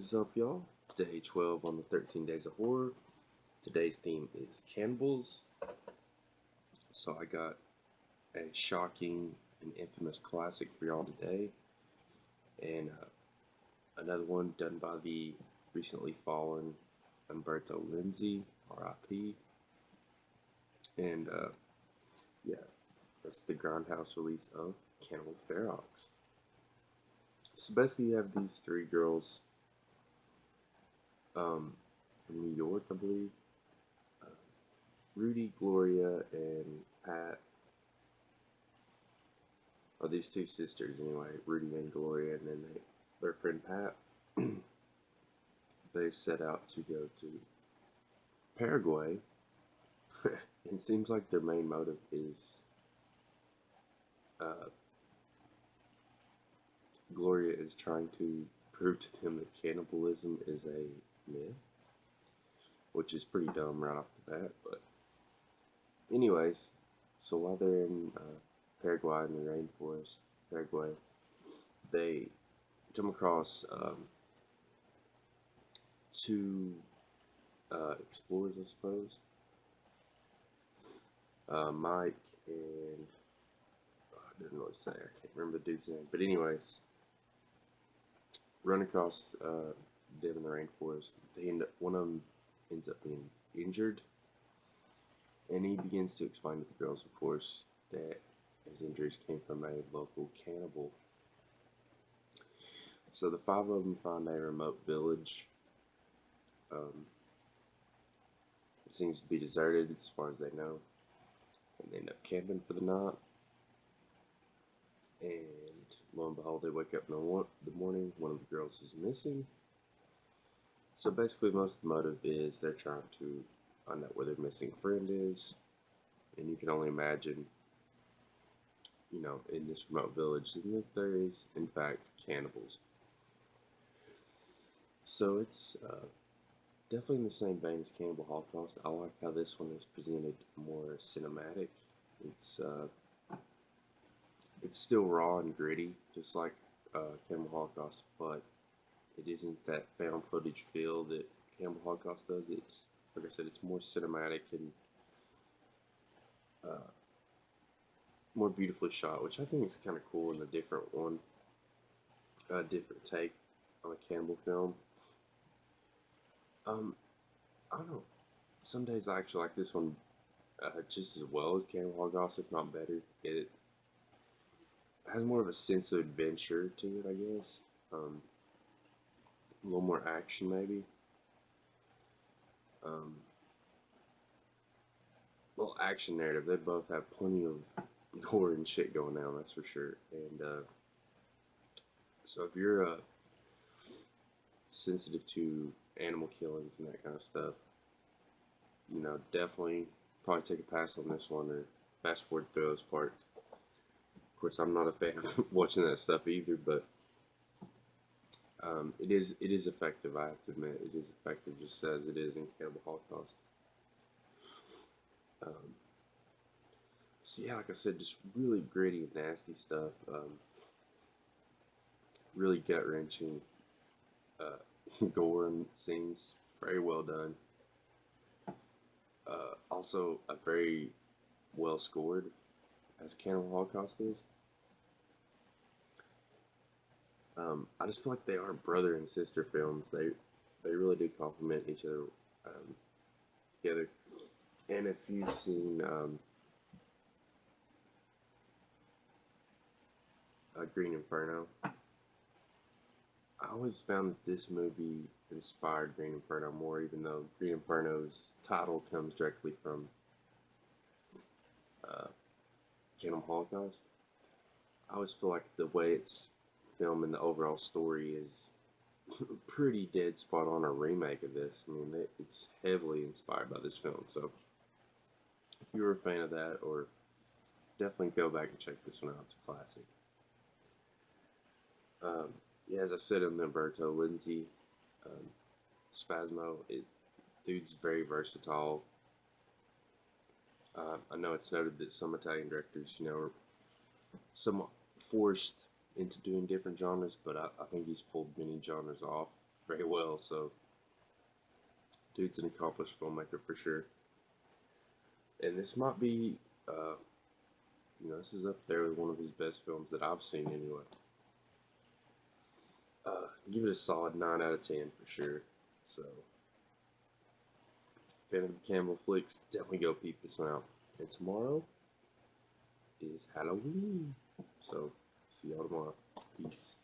What is up, y'all? Day 12 on the 13 Days of Horror. Today's theme is cannibals. So I got a shocking and infamous classic for y'all today. And another one done by the recently fallen Umberto Lenzi, R.I.P. And yeah, that's the Grindhouse release of Cannibal Ferox. So basically you have these three girls from New York, I believe. Rudy, Gloria, and Pat. Oh, these two sisters anyway, Rudy and Gloria, and then their friend Pat. They set out to go to Paraguay. And it seems like their main motive is Gloria is trying to prove to them that cannibalism is a myth, which is pretty dumb right off the bat. But anyways, so while they're in Paraguay, in the rainforest, Paraguay, they come across two explorers, I suppose. Mike and I didn't really say, I can't remember the dude's name, but anyways, run across them in the rainforest. One of them ends up being injured, and he begins to explain to the girls, of course, that his injuries came from a local cannibal. So the five of them find a remote village. It seems to be deserted as far as they know, and they end up camping for the night. And lo and behold, they wake up in the morning, one of the girls is missing. So basically most of the motive is they're trying to find out where their missing friend is. And you can only imagine, you know, in this remote village, that there is, in fact, cannibals. So it's definitely in the same vein as Cannibal Holocaust. I like how this one is presented more cinematic. It's still raw and gritty, just like Cannibal Holocaust, but it isn't that found footage feel that Cannibal Holocaust does. It's, like I said, it's more cinematic and more beautifully shot, which I think is kind of cool in a different one, a different take on a cannibal film. I don't know. Some days I actually like this one just as well as Cannibal Holocaust, if not better. It has more of a sense of adventure to it, I guess. A little more action, maybe. Well, action narrative. They both have plenty of gore and shit going on, that's for sure. And so if you're sensitive to animal killings and that kind of stuff, you know, definitely probably take a pass on this one or fast forward through those parts. Of course, I'm not a fan of watching that stuff either, but it is effective, I have to admit. It is effective just as it is in Cannibal Holocaust. So yeah, like I said, just really gritty and nasty stuff. Really gut-wrenching gore and scenes. Very well done. Also, a very well scored, as Cannibal Holocaust is. I just feel like they are brother and sister films. They really do complement each other together. And if you've seen Green Inferno, I always found that this movie inspired Green Inferno more, even though Green Inferno's title comes directly from Cannibal Holocaust. I always feel like the way it's filmed and the overall story is pretty dead spot on a remake of this. I mean, it's heavily inspired by this film. So if you're a fan of that, or definitely go back and check this one out. It's a classic. Yeah, as I said, in Umberto Lenzi, Spasmo, dude's very versatile. I know it's noted that some Italian directors, you know, are somewhat forced into doing different genres, but I think he's pulled many genres off very well. So, dude's an accomplished filmmaker for sure. And this might be, this is up there with one of his best films that I've seen anyway. Give it a solid 9 out of 10 for sure. So, fan of Cannibal flicks, definitely go peep this one out. And tomorrow is Halloween. So, see y'all tomorrow. Peace.